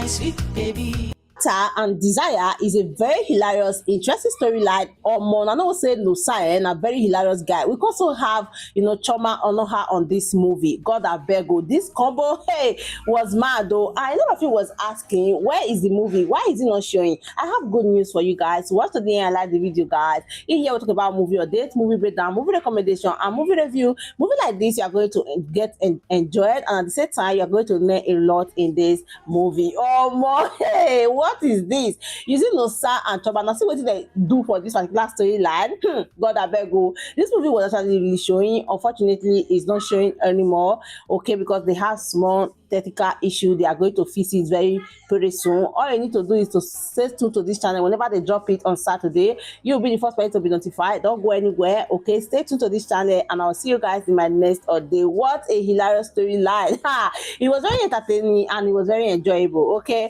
sweet baby. And Desire is a very hilarious, interesting storyline. I know say NOSA a very hilarious guy. We also have Choma Onoha on this movie. God abego, this combo was mad though. And a lot of you was asking, where is the movie? Why is it not showing? I have good news for you guys. Watch today and like the video, guys. In here we talk about movie updates, movie breakdown, movie recommendation, and movie review. Movie like this, you are going to get enjoyed, and at the same time, you are going to learn a lot in this movie. Oh my, what is this? You see NOSA and Choma. Now see what they do for this particular storyline. God abego. This movie was actually really showing. Unfortunately, it's not showing anymore. Okay, because they have small technical issue. They are going to fix it very soon. All you need to do is to stay tuned to this channel. Whenever they drop it on Saturday, you'll be the first person to be notified. Don't go anywhere. Okay, stay tuned to this channel, and I'll see you guys in my next update. What a hilarious storyline! It was very entertaining and it was very enjoyable. Okay.